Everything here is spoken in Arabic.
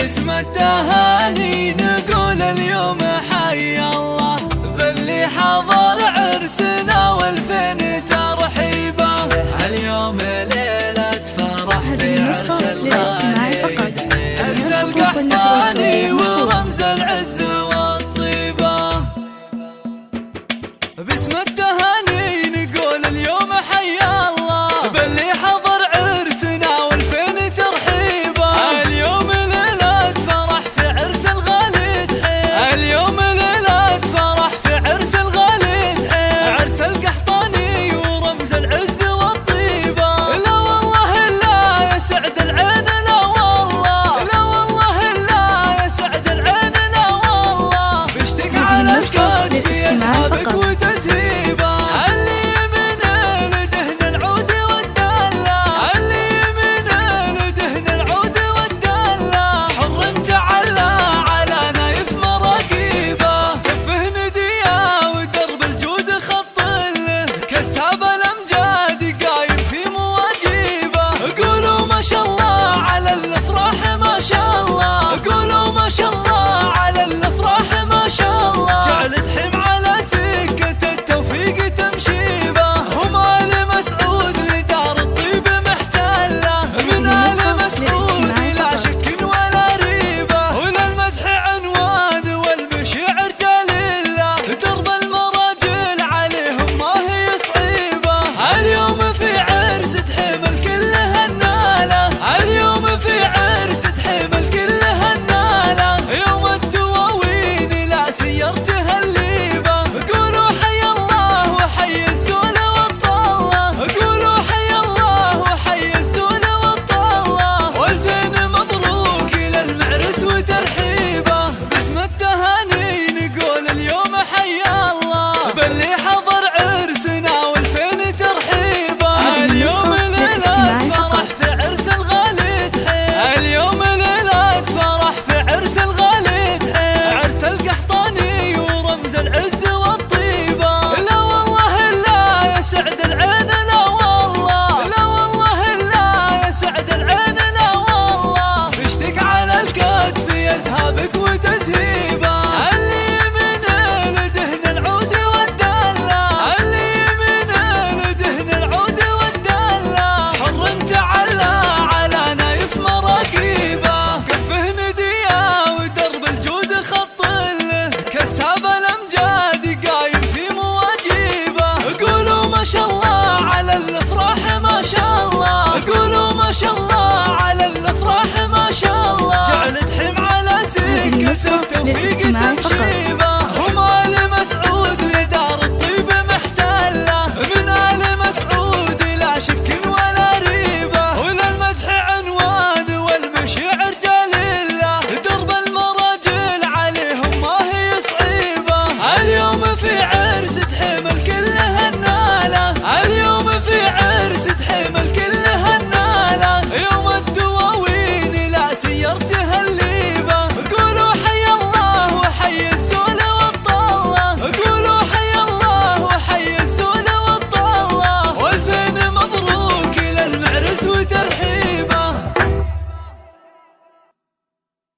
باسم التهاني نقول اليوم حي الله باللي حضر عرسنا والفين ترحيبه. اليوم ليلة فرح في عرس الغالي، عرس القحطاني ورمز العز والطيبة. باسم التهاني نقول اليوم حي الله باللي حضر عرسنا والفين ترحيبه. اليوم ليلة فرح في عرس الغالي تحيب، اليوم ليلة فرح في عرس الغالي تحيب، عرس القحطاني ورمز العز والطيبة. لا والله لا يسعد العين، لا والله لا والله لا يسعد العين، لا والله بيشتك على الكتف يسحبك وتسهيبه. اللي من لدهن العود والدلة، اللي من لدهن العود والدلة، حر تعلى على نايف مراقيبه. كفه نديه ودرب الجود خط له، كساب الامجاد قايم في مواجيبه. قولوا ما شاء الله على الافراح ما شاء الله، قولوا ما شاء الله على الافراح ما شاء الله. جعلت حم على سكة التوفيق تمشيبه، هم آل مسعود لدار الطيب محتله، من آل مسعود لا شك ولا ريبه. وللمدح عنوان والمشيعر جليله، درب المراجل عليهم ما هي صعيبه. اليوم في عرس تحمل كل هالناله، اليوم في عرس تحمل كل هالناله، يوم الدواوين لا سيرتها الليبه. قولوا حي الله وحي الزول والطله، قولوا حي الله وحي الزول والطله، والفين مبروك للمعرس وترحيبه. باسم التهاني نقول اليوم حي الله باللي حضر عرسنا والفين ترحيبه. اليوم ليلة فرح في عرس الغالي تحيب، اليوم ليلة فرح في عرس الغالي تحيب، عرس القحطاني ورمز العز والطيبة. لا والله لا يسعد العين، لا والله لا والله لا يسعد العين، لا والله بيشتك على الكتف يسهبك وتسهيبه. اللي من لدهن العود والدلة، اللي من لدهن العود والدلة، حر تعلى على نايف مراقيبه. كفه نديه ودرب الجود خط له، كساب الامجاد قايم في مواجيبه. قولوا ما شاء الله على الافراح ما شاء الله، قولوا ما شاء الله على الافراح ما شاء الله. جعلت حم على سكة التوفيق تمشيبه.